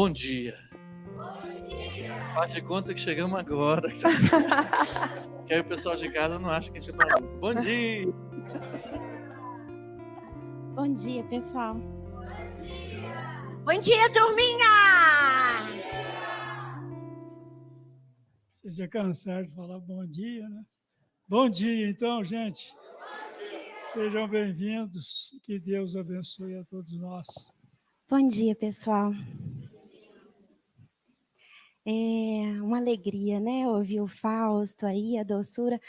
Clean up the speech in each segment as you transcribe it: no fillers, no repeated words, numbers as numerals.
Bom dia. Faz de conta que chegamos agora. Que aí o pessoal de casa não acha que a gente é maluco. Bom dia! Bom dia, pessoal. Bom dia, turminha! Você já cansado de falar bom dia, né? Bom dia, então, gente. Sejam bem-vindos. Que Deus abençoe a todos nós. Bom dia, pessoal. É uma alegria, né? Ouvir o Fausto aí, a doçura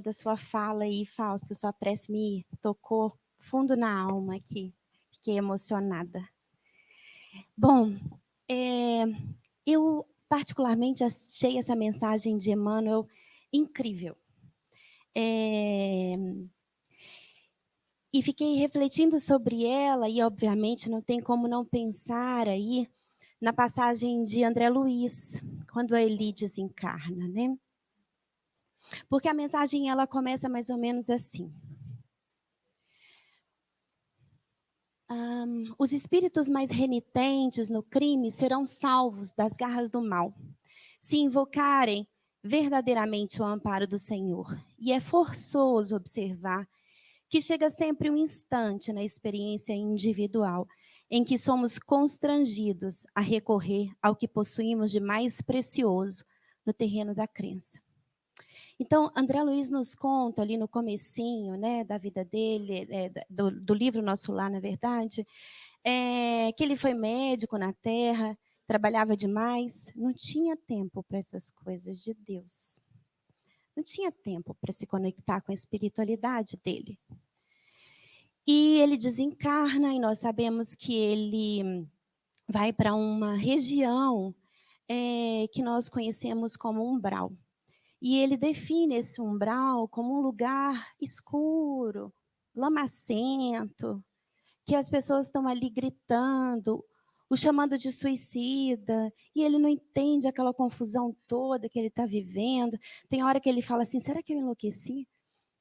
da sua fala aí, Fausto. Sua prece me tocou fundo na alma aqui. Fiquei emocionada. Bom, eu particularmente achei essa mensagem de Emmanuel incrível. E fiquei refletindo sobre ela e, obviamente, não tem como não pensar aí na passagem de André Luiz, quando ele desencarna, né? Porque a mensagem ela começa mais ou menos assim. Os espíritos mais renitentes no crime serão salvos das garras do mal, se invocarem verdadeiramente o amparo do Senhor. E é forçoso observar que chega sempre um instante na experiência individual em que somos constrangidos a recorrer ao que possuímos de mais precioso no terreno da crença. Então, André Luiz nos conta ali no comecinho, né, da vida dele, do livro Nosso Lar, na verdade, que ele foi médico na Terra, trabalhava demais, não tinha tempo para essas coisas de Deus. Não tinha tempo para se conectar com a espiritualidade dele. E ele desencarna, e nós sabemos que ele vai para uma região que nós conhecemos como umbral. E ele define esse umbral como um lugar escuro, lamacento, que as pessoas estão ali gritando, o chamando de suicida, e ele não entende aquela confusão toda que ele está vivendo. Tem hora que ele fala assim, será que eu enlouqueci?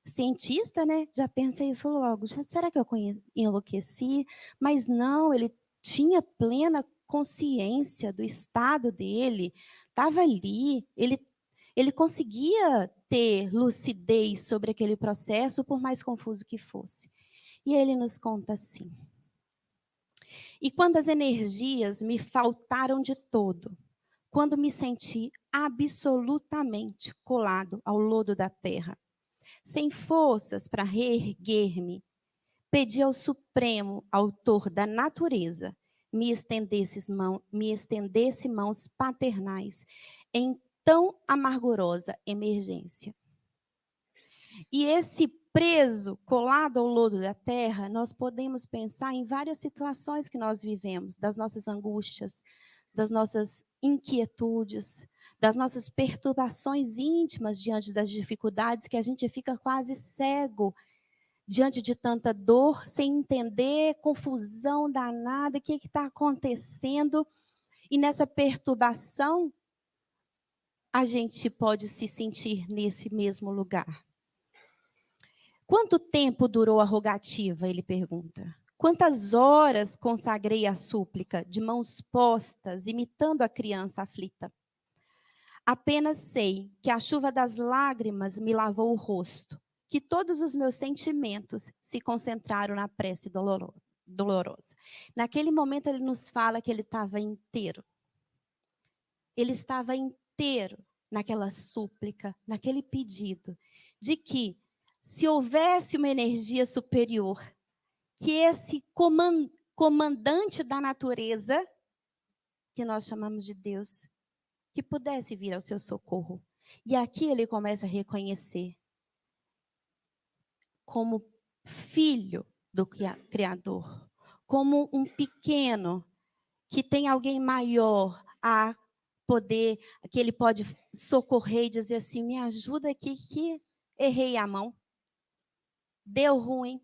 Cientista, né, já pensa isso logo. Será que eu enlouqueci? Mas não, ele tinha plena consciência do estado dele, estava ali, ele conseguia ter lucidez sobre aquele processo, por mais confuso que fosse. E ele nos conta assim. E quando as energias me faltaram de todo, quando me senti absolutamente colado ao lodo da terra, sem forças para reerguer-me, pedi ao Supremo Autor da natureza me estendesse mãos paternais em tão amargorosa emergência. E esse preso, colado ao lodo da terra, nós podemos pensar em várias situações que nós vivemos, das nossas angústias, das nossas inquietudes, das nossas perturbações íntimas diante das dificuldades, que a gente fica quase cego diante de tanta dor, sem entender, confusão danada, o que está acontecendo. E nessa perturbação, a gente pode se sentir nesse mesmo lugar. Quanto tempo durou a rogativa? Ele pergunta. Quantas horas consagrei à súplica, de mãos postas, imitando a criança aflita? Apenas sei que a chuva das lágrimas me lavou o rosto, que todos os meus sentimentos se concentraram na prece dolorosa. Naquele momento ele nos fala que ele estava inteiro. Ele estava inteiro naquela súplica, naquele pedido, de que se houvesse uma energia superior, que esse comandante da natureza, que nós chamamos de Deus, que pudesse vir ao seu socorro. E aqui ele começa a reconhecer como filho do Criador, como um pequeno que tem alguém maior a poder, que ele pode socorrer e dizer assim, me ajuda aqui que errei a mão, deu ruim.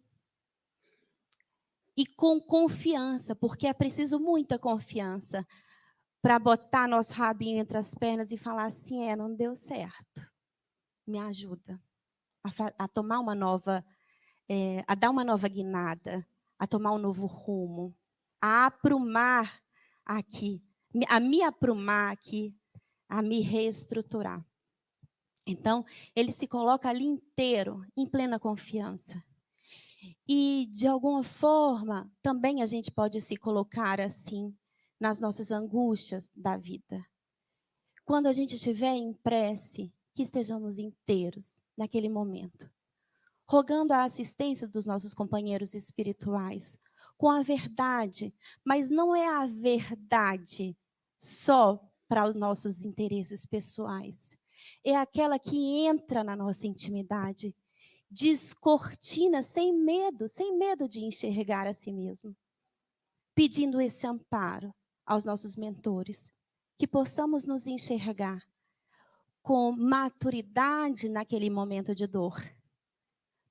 E com confiança, porque é preciso muita confiança para botar nosso rabinho entre as pernas e falar assim, não deu certo. Me ajuda a tomar uma nova, a dar uma nova guinada, a tomar um novo rumo, a aprumar aqui, a me aprumar aqui, a me reestruturar. Então, ele se coloca ali inteiro, em plena confiança. E, de alguma forma, também a gente pode se colocar assim, nas nossas angústias da vida. Quando a gente estiver em prece, que estejamos inteiros naquele momento, rogando a assistência dos nossos companheiros espirituais, com a verdade, mas não é a verdade só para os nossos interesses pessoais. É aquela que entra na nossa intimidade, descortina sem medo de enxergar a si mesmo, pedindo esse amparo aos nossos mentores, que possamos nos enxergar com maturidade naquele momento de dor,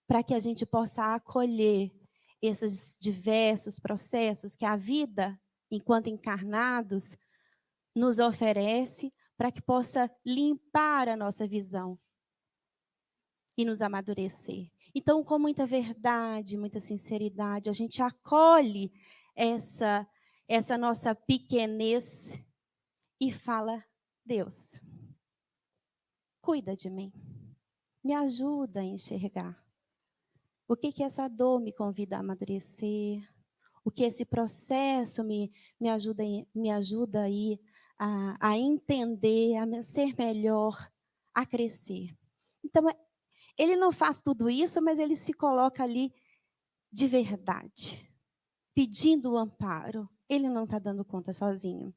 para que a gente possa acolher esses diversos processos que a vida, enquanto encarnados, nos oferece, para que possa limpar a nossa visão e nos amadurecer. Então, com muita verdade, muita sinceridade, a gente acolhe essa nossa pequenez e fala: Deus, cuida de mim, me ajuda a enxergar. O que essa dor me convida a amadurecer? O que esse processo me ajuda aí a entender, a ser melhor, a crescer. Então, ele não faz tudo isso, mas ele se coloca ali de verdade, pedindo o amparo. Ele não está dando conta sozinho.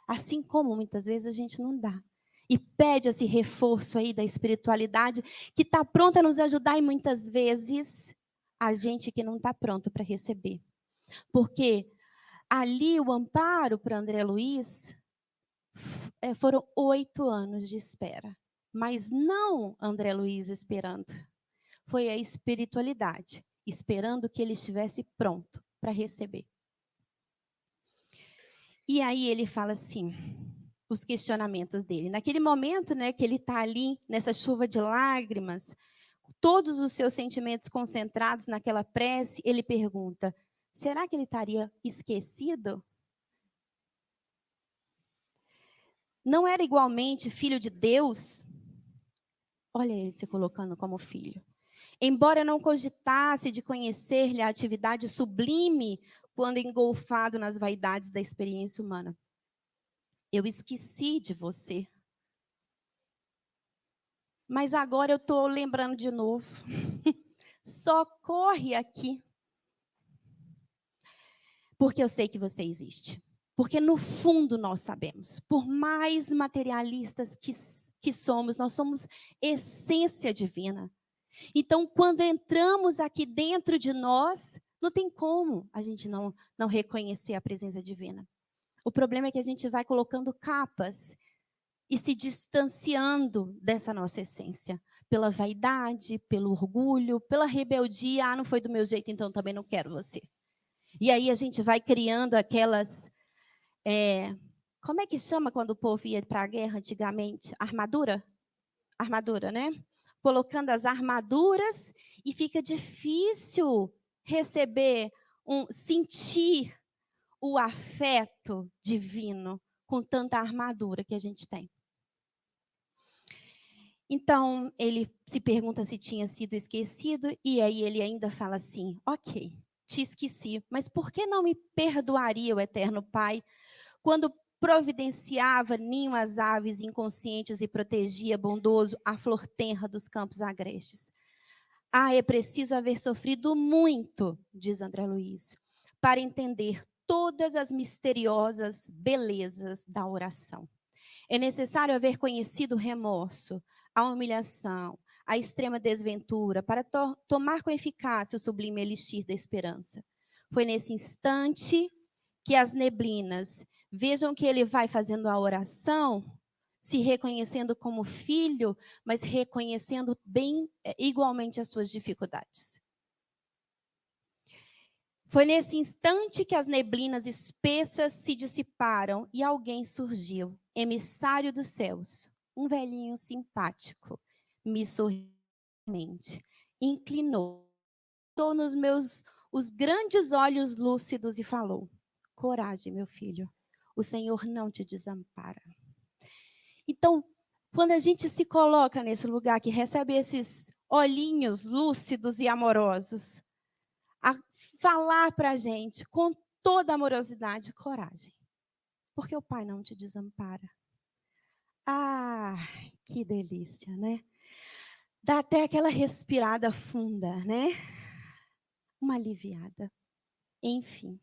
Assim como muitas vezes a gente não dá. E pede esse reforço aí da espiritualidade, que está pronta a nos ajudar, e muitas vezes a gente que não está pronto para receber. Porque ali o amparo para André Luiz foram 8 anos de espera. Mas não André Luiz esperando. Foi a espiritualidade, esperando que ele estivesse pronto para receber. E aí ele fala assim, os questionamentos dele. Naquele momento, né, que ele está ali, nessa chuva de lágrimas, todos os seus sentimentos concentrados naquela prece, ele pergunta, será que ele estaria esquecido? Não era igualmente filho de Deus? Olha ele se colocando como filho. Embora não cogitasse de conhecer-lhe a atividade sublime quando engolfado nas vaidades da experiência humana. Eu esqueci de você. Mas agora eu estou lembrando de novo. Socorre aqui. Porque eu sei que você existe. Porque no fundo nós sabemos, por mais materialistas que somos, nós somos essência divina. Então, quando entramos aqui dentro de nós, não tem como a gente não reconhecer a presença divina. O problema é que a gente vai colocando capas e se distanciando dessa nossa essência. Pela vaidade, pelo orgulho, pela rebeldia. Ah, não foi do meu jeito, então também não quero você. E aí a gente vai criando aquelas... como é que chama quando o povo ia para a guerra antigamente? Armadura? Armadura, né? Colocando as armaduras e fica difícil receber, sentir o afeto divino com tanta armadura que a gente tem. Então, ele se pergunta se tinha sido esquecido, e aí ele ainda fala assim, ok, te esqueci, mas por que não me perdoaria o Eterno Pai, quando providenciava ninho às aves inconscientes e protegia bondoso a flor tenra dos campos agrestes? Ah, é preciso haver sofrido muito, diz André Luiz, para entender todas as misteriosas belezas da oração. É necessário haver conhecido o remorso, a humilhação, a extrema desventura, para tomar com eficácia o sublime elixir da esperança. Foi nesse instante que as neblinas, vejam que ele vai fazendo a oração, se reconhecendo como filho, mas reconhecendo bem igualmente as suas dificuldades. Foi nesse instante que as neblinas espessas se dissiparam e alguém surgiu, emissário dos céus, um velhinho simpático, me sorriu, inclinou nos os grandes olhos lúcidos e falou, coragem, meu filho, o Senhor não te desampara. Então, quando a gente se coloca nesse lugar que recebe esses olhinhos lúcidos e amorosos, a falar para a gente com toda amorosidade e coragem, porque o Pai não te desampara. Ah, que delícia, né? Dá até aquela respirada funda, né? Uma aliviada. Enfim.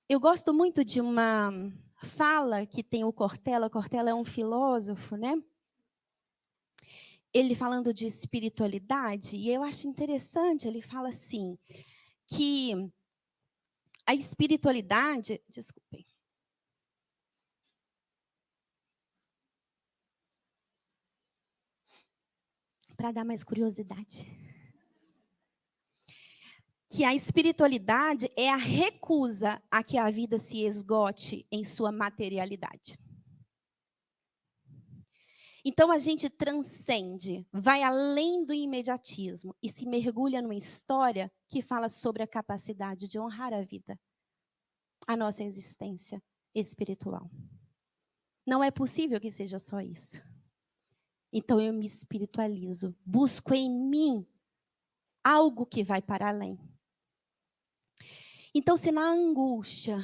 Eu gosto muito de uma fala que tem o Cortella. O Cortella é um filósofo, né? Ele falando de espiritualidade, e eu acho interessante, ele fala assim, que a espiritualidade... Desculpem. Para dar mais curiosidade. Que a espiritualidade é a recusa a que a vida se esgote em sua materialidade. Então, a gente transcende, vai além do imediatismo e se mergulha numa história que fala sobre a capacidade de honrar a vida, a nossa existência espiritual. Não é possível que seja só isso. Então, eu me espiritualizo, busco em mim algo que vai para além. Então, se na angústia,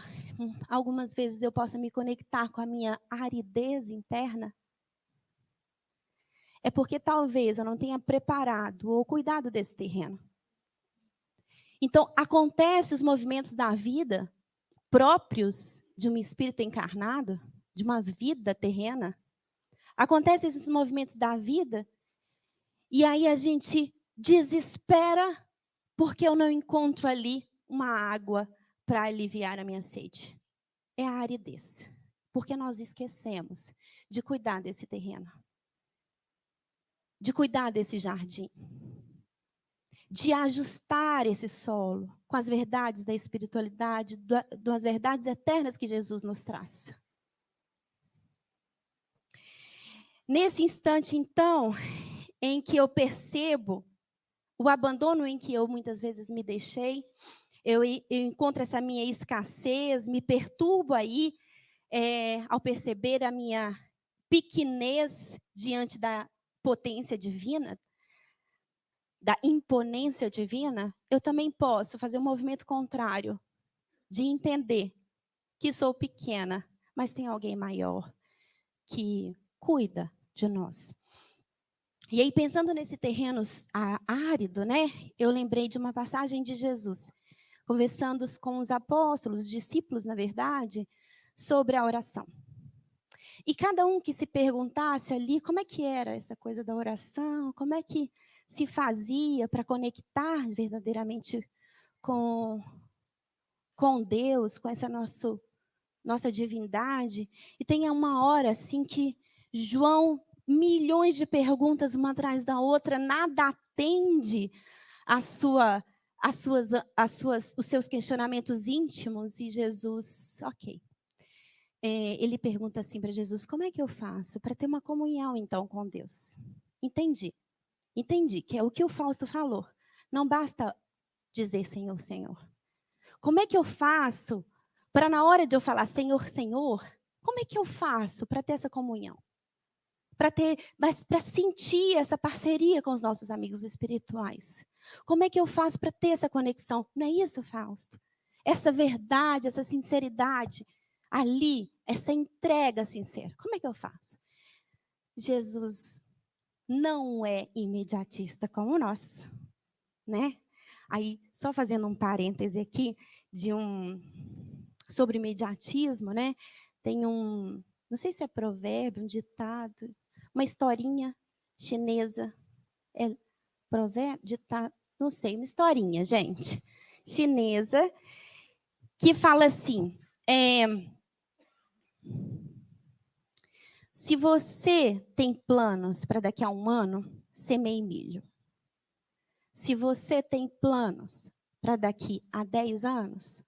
algumas vezes eu possa me conectar com a minha aridez interna, é porque talvez eu não tenha preparado ou cuidado desse terreno. Então, acontecem os movimentos da vida próprios de um espírito encarnado, de uma vida terrena. Acontecem esses movimentos da vida e aí a gente desespera porque eu não encontro ali uma água para aliviar a minha sede. É a aridez. Porque nós esquecemos de cuidar desse terreno. De cuidar desse jardim. De ajustar esse solo com as verdades da espiritualidade, das verdades eternas que Jesus nos traz. Nesse instante, então, em que eu percebo o abandono em que eu muitas vezes me deixei, eu encontro essa minha escassez, me perturbo aí ao perceber a minha pequenez diante da potência divina, da imponência divina, eu também posso fazer um movimento contrário, de entender que sou pequena, mas tem alguém maior que cuida de nós. E aí, pensando nesse terreno árido, né, eu lembrei de uma passagem de Jesus, conversando com os apóstolos, discípulos, na verdade, sobre a oração. E cada um que se perguntasse ali como é que era essa coisa da oração, como é que se fazia para conectar verdadeiramente com Deus, com essa nossa divindade. E tem uma hora assim que João, milhões de perguntas uma atrás da outra, nada atende os seus questionamentos íntimos, e Jesus, ok. Ele pergunta assim para Jesus, como é que eu faço para ter uma comunhão, então, com Deus? Entendi, que é o que o Fausto falou. Não basta dizer Senhor, Senhor. Como é que eu faço para, na hora de eu falar Senhor, Senhor, como é que eu faço para ter essa comunhão? Para sentir essa parceria com os nossos amigos espirituais? Como é que eu faço para ter essa conexão? Não é isso, Fausto? Essa verdade, essa sinceridade ali, essa entrega sincera. Como é que eu faço? Jesus não é imediatista como nós, né? Aí, só fazendo um parêntese aqui, sobre imediatismo, né? Tem não sei se é provérbio, um ditado, uma historinha chinesa. É provérbio, ditado, não sei, uma historinha, gente, chinesa, que fala assim, se você tem planos para daqui a 1 ano, semeie milho. Se você tem planos para daqui a 10 anos,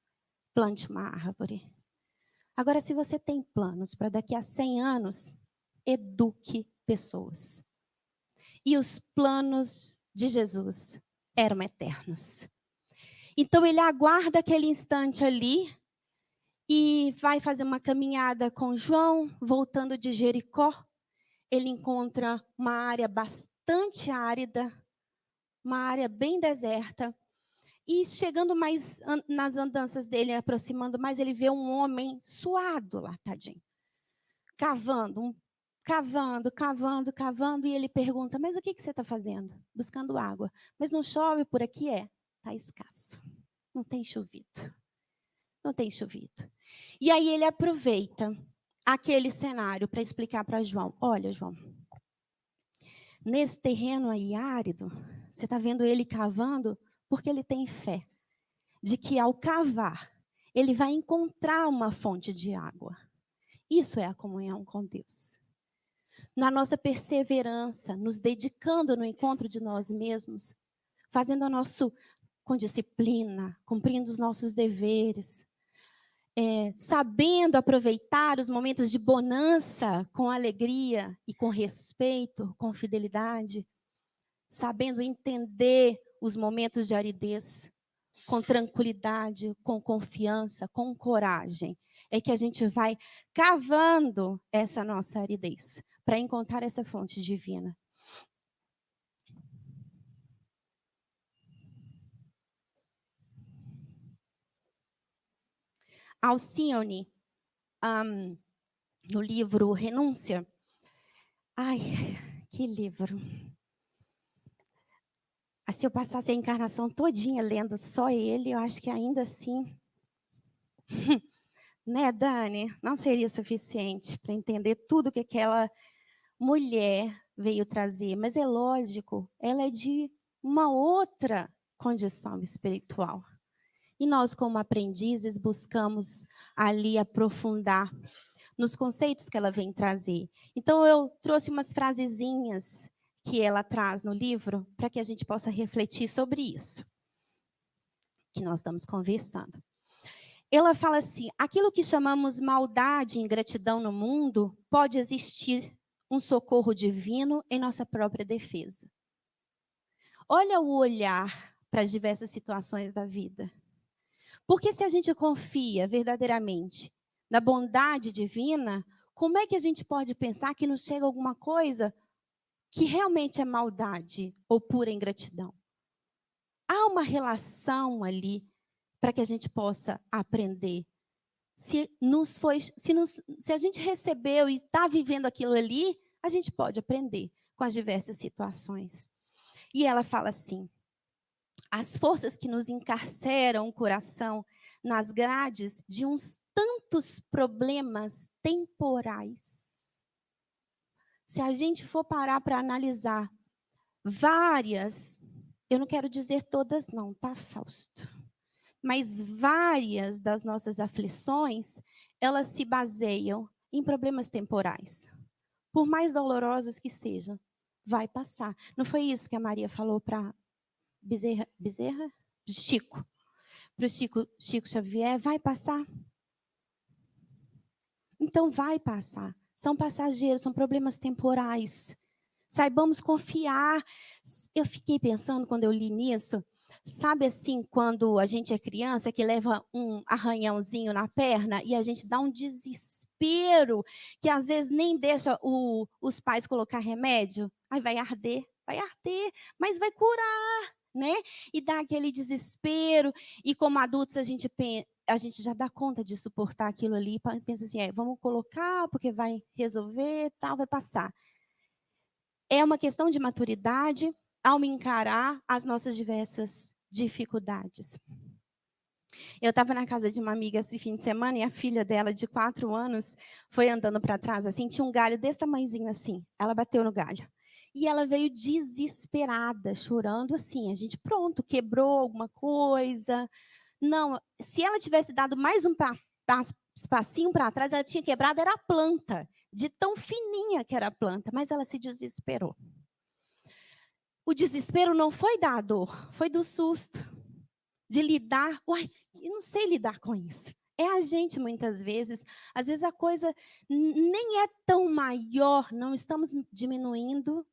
plante uma árvore. Agora, se você tem planos para daqui a 100 anos, eduque pessoas. E os planos de Jesus eram eternos. Então, ele aguarda aquele instante ali, e vai fazer uma caminhada com João, voltando de Jericó. Ele encontra uma área bastante árida, uma área bem deserta. E chegando mais nas andanças dele, aproximando mais, ele vê um homem suado lá, tadinho. Cavando, cavando. E ele pergunta, mas o que você está fazendo? Buscando água. Mas não chove por aqui? Está escasso. Não tem chovido. Não tem chovido. E aí ele aproveita aquele cenário para explicar para João. Olha, João, nesse terreno aí árido, você está vendo ele cavando porque ele tem fé de que ao cavar, ele vai encontrar uma fonte de água. Isso é a comunhão com Deus. Na nossa perseverança, nos dedicando no encontro de nós mesmos, fazendo o nosso com disciplina, cumprindo os nossos deveres, sabendo aproveitar os momentos de bonança com alegria e com respeito, com fidelidade, sabendo entender os momentos de aridez com tranquilidade, com confiança, com coragem, é que a gente vai cavando essa nossa aridez para encontrar essa fonte divina. Alcione, no livro Renúncia, ai, que livro! Se eu passasse a encarnação todinha lendo só ele, eu acho que ainda assim, né, Dani? Não seria suficiente para entender tudo que aquela mulher veio trazer. Mas é lógico, ela é de uma outra condição espiritual. E nós, como aprendizes, buscamos ali aprofundar nos conceitos que ela vem trazer. Então, eu trouxe umas frasezinhas que ela traz no livro para que a gente possa refletir sobre isso que nós estamos conversando. Ela fala assim, aquilo que chamamos maldade e ingratidão no mundo pode existir um socorro divino em nossa própria defesa. Olha o olhar para as diversas situações da vida. Porque se a gente confia verdadeiramente na bondade divina, como é que a gente pode pensar que nos chega alguma coisa que realmente é maldade ou pura ingratidão? Há uma relação ali para que a gente possa aprender. Se a gente recebeu e está vivendo aquilo ali, a gente pode aprender com as diversas situações. E ela fala assim, as forças que nos encarceram o coração nas grades de uns tantos problemas temporais. Se a gente for parar para analisar várias, eu não quero dizer todas não, tá, Fausto? Mas várias das nossas aflições, elas se baseiam em problemas temporais. Por mais dolorosas que sejam, vai passar. Não foi isso que a Maria falou para Chico. Para o Chico Xavier, vai passar? Então vai passar. São passageiros, são problemas temporais. Saibamos confiar. Eu fiquei pensando quando eu li nisso, sabe assim, quando a gente é criança, que leva um arranhãozinho na perna e a gente dá um desespero, que às vezes nem deixa os pais colocar remédio. Aí vai arder, mas vai curar, né? E dá aquele desespero. E como adultos, a gente já dá conta de suportar aquilo ali, pensa assim, vamos colocar, porque vai resolver, tal, vai passar. É uma questão de maturidade ao me encarar as nossas diversas dificuldades. Eu estava na casa de uma amiga esse fim de semana e a filha dela, de 4 anos, foi andando para trás, assim, tinha um galho desse tamanhozinho assim. Ela bateu no galho. E ela veio desesperada, chorando assim. A gente, pronto, quebrou alguma coisa. Não, se ela tivesse dado mais um passinho para trás, ela tinha quebrado, era a planta. De tão fininha que era a planta, mas ela se desesperou. O desespero não foi da dor, foi do susto. De lidar, eu não sei lidar com isso. É a gente, muitas vezes. Às vezes a coisa nem é tão maior, não estamos diminuindo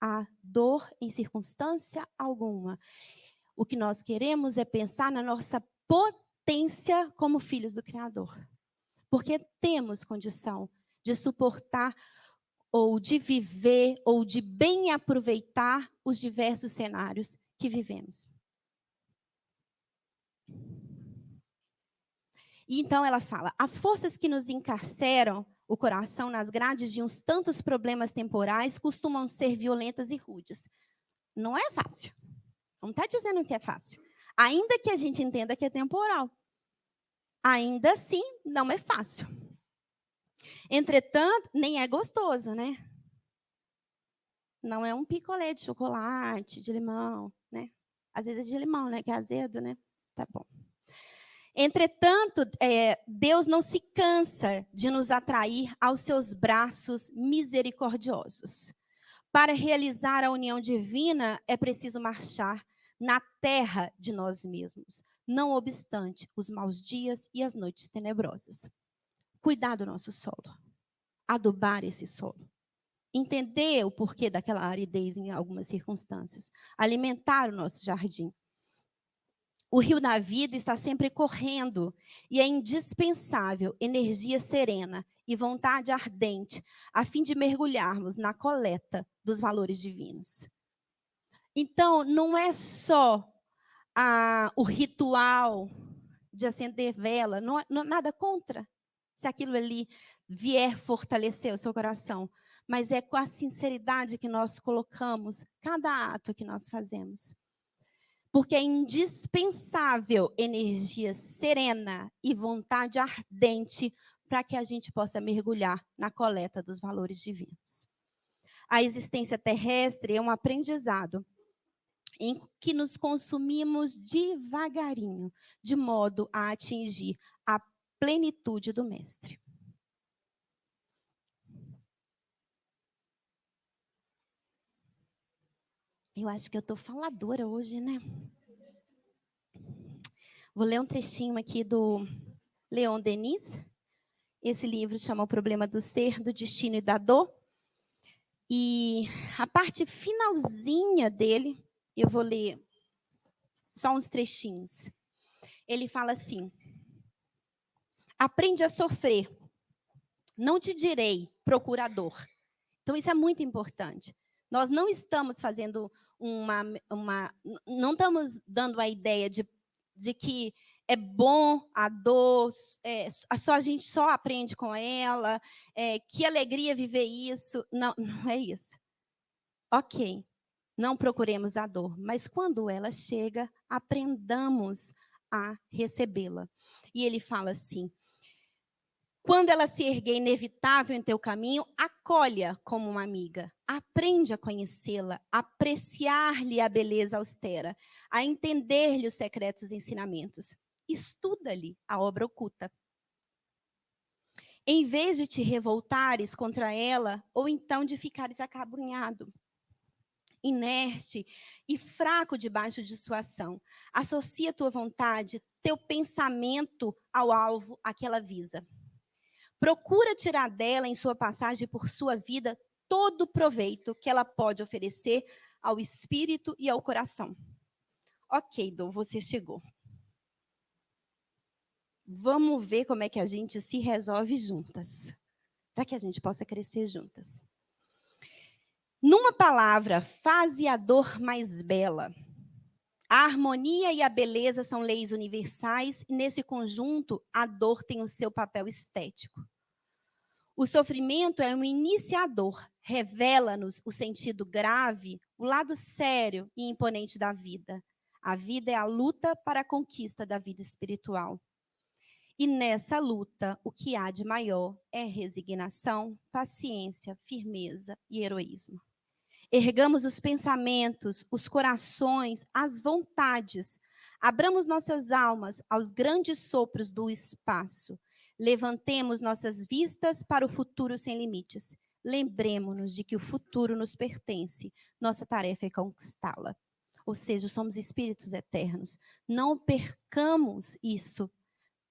a dor em circunstância alguma. O que nós queremos é pensar na nossa potência como filhos do Criador. Porque temos condição de suportar ou de viver ou de bem aproveitar os diversos cenários que vivemos. E então ela fala, as forças que nos encarceram o coração nas grades de uns tantos problemas temporais costumam ser violentas e rudes. Não é fácil. Não está dizendo que é fácil. Ainda que a gente entenda que é temporal. Ainda assim, não é fácil. Entretanto, nem é gostoso, né? Não é um picolé de chocolate, de limão, né? Às vezes é de limão, né? Que é azedo, né? Tá bom. Entretanto, Deus não se cansa de nos atrair aos seus braços misericordiosos. Para realizar a união divina, é preciso marchar na terra de nós mesmos, não obstante os maus dias e as noites tenebrosas. Cuidar do nosso solo, adubar esse solo, entender o porquê daquela aridez em algumas circunstâncias, alimentar o nosso jardim. O rio da vida está sempre correndo e é indispensável energia serena e vontade ardente a fim de mergulharmos na coleta dos valores divinos. Então, não é só o ritual de acender vela, nada contra, se aquilo ali vier fortalecer o seu coração, mas é com a sinceridade que nós colocamos cada ato que nós fazemos. Porque é indispensável energia serena e vontade ardente para que a gente possa mergulhar na coleta dos valores divinos. A existência terrestre é um aprendizado em que nos consumimos devagarinho, de modo a atingir a plenitude do Mestre. Eu acho que eu estou faladora hoje, né? Vou ler um trechinho aqui do Leon Denis. Esse livro chama O Problema do Ser, do Destino e da Dor. E a parte finalzinha dele, eu vou ler só uns trechinhos. Ele fala assim: aprende a sofrer, não te direi procurador. Então, isso é muito importante. Nós não estamos fazendo não estamos dando a ideia de que é bom a dor, a gente só aprende com ela, que alegria viver isso. Não, não é isso. Ok, não procuremos a dor, mas quando ela chega, aprendamos a recebê-la. E ele fala assim: quando ela se erguer inevitável em teu caminho, acolha como uma amiga. Aprende a conhecê-la, a apreciar-lhe a beleza austera, a entender-lhe os secretos ensinamentos. Estuda-lhe a obra oculta. Em vez de te revoltares contra ela, ou então de ficares acabrunhado, inerte e fraco debaixo de sua ação, associa tua vontade, teu pensamento ao alvo a que ela visa. Procura tirar dela, em sua passagem por sua vida, todo o proveito que ela pode oferecer ao espírito e ao coração. Ok, Dô, você chegou. Vamos ver como é que a gente se resolve juntas, para que a gente possa crescer juntas. Numa palavra, faze a dor mais bela. A harmonia e a beleza são leis universais, e nesse conjunto, a dor tem o seu papel estético. O sofrimento é um iniciador, revela-nos o sentido grave, o lado sério e imponente da vida. A vida é a luta para a conquista da vida espiritual. E nessa luta, o que há de maior é resignação, paciência, firmeza e heroísmo. Ergamos os pensamentos, os corações, as vontades. Abramos nossas almas aos grandes sopros do espaço. Levantemos nossas vistas para o futuro sem limites. Lembremos-nos de que o futuro nos pertence. Nossa tarefa é conquistá-la. Ou seja, somos espíritos eternos. Não percamos isso.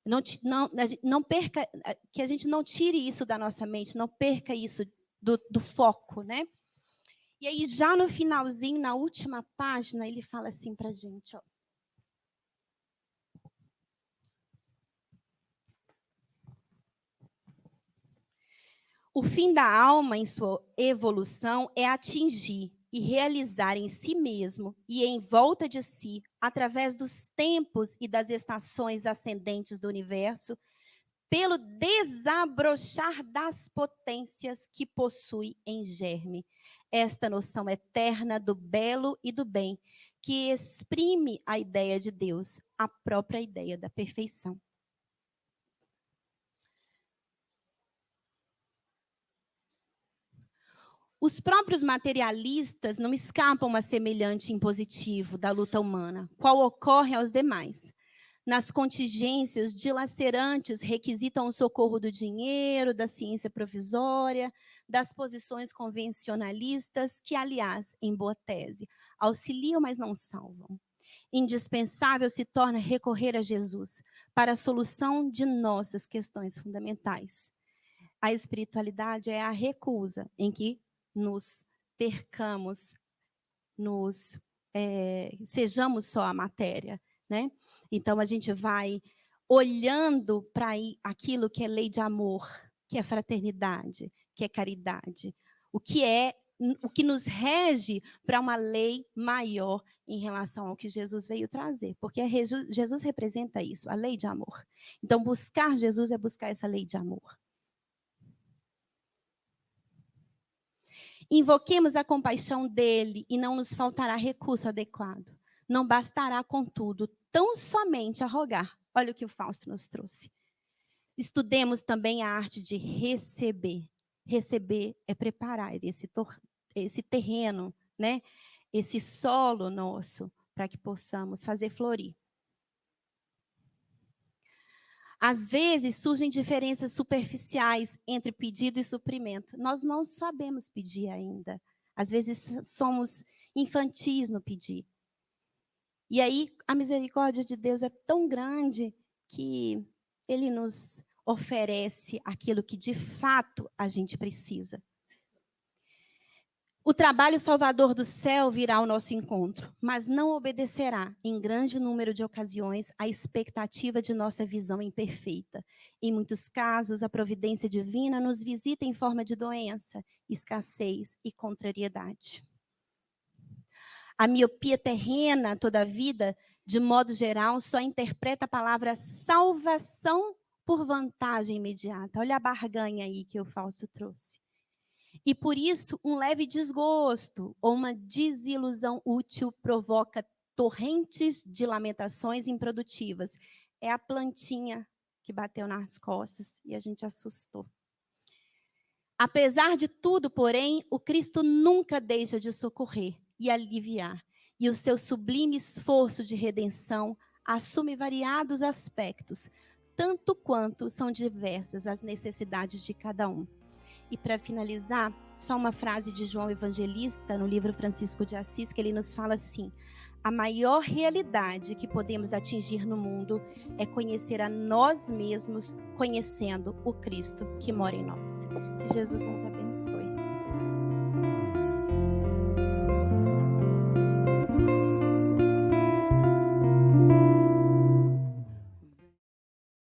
Não perca, que a gente não tire isso da nossa mente, não perca isso do foco, né? E aí, já no finalzinho, na última página, ele fala assim para a gente, ó. O fim da alma em sua evolução é atingir e realizar em si mesmo e em volta de si, através dos tempos e das estações ascendentes do universo, pelo desabrochar das potências que possui em germe. Esta noção eterna do belo e do bem, que exprime a ideia de Deus, a própria ideia da perfeição. Os próprios materialistas não escapam a semelhante impositivo da luta humana, qual ocorre aos demais. Nas contingências dilacerantes requisitam o socorro do dinheiro, da ciência provisória, das posições convencionalistas, que, aliás, em boa tese, auxiliam, mas não salvam. Indispensável se torna recorrer a Jesus para a solução de nossas questões fundamentais. A espiritualidade é a recusa em que nos percamos, sejamos só a matéria, né? Então, a gente vai olhando para aquilo que é lei de amor, que é fraternidade, que é caridade, o que nos rege para uma lei maior em relação ao que Jesus veio trazer, porque Jesus representa isso, a lei de amor. Então, buscar Jesus é buscar essa lei de amor. Invoquemos a compaixão dele e não nos faltará recurso adequado. Não bastará, contudo, tão somente a rogar. Olha o que o Fausto nos trouxe. Estudemos também a arte de receber. Receber é preparar esse terreno, né? Esse solo nosso, para que possamos fazer florir. Às vezes surgem diferenças superficiais entre pedido e suprimento. Nós não sabemos pedir ainda. Às vezes somos infantis no pedir. E aí a misericórdia de Deus é tão grande que ele nos oferece aquilo que de fato a gente precisa. O trabalho salvador do céu virá ao nosso encontro, mas não obedecerá, em grande número de ocasiões, à expectativa de nossa visão imperfeita. Em muitos casos, a providência divina nos visita em forma de doença, escassez e contrariedade. A miopia terrena, toda a vida, de modo geral, só interpreta a palavra salvação por vantagem imediata. Olha a barganha aí que o Fausto trouxe. E por isso, um leve desgosto ou uma desilusão útil provoca torrentes de lamentações improdutivas. É a plantinha que bateu nas costas e a gente assustou. Apesar de tudo, porém, o Cristo nunca deixa de socorrer e aliviar. E o seu sublime esforço de redenção assume variados aspectos, tanto quanto são diversas as necessidades de cada um. E para finalizar, só uma frase de João Evangelista, no livro Francisco de Assis, que ele nos fala assim: a maior realidade que podemos atingir no mundo é conhecer a nós mesmos, conhecendo o Cristo que mora em nós. Que Jesus nos abençoe.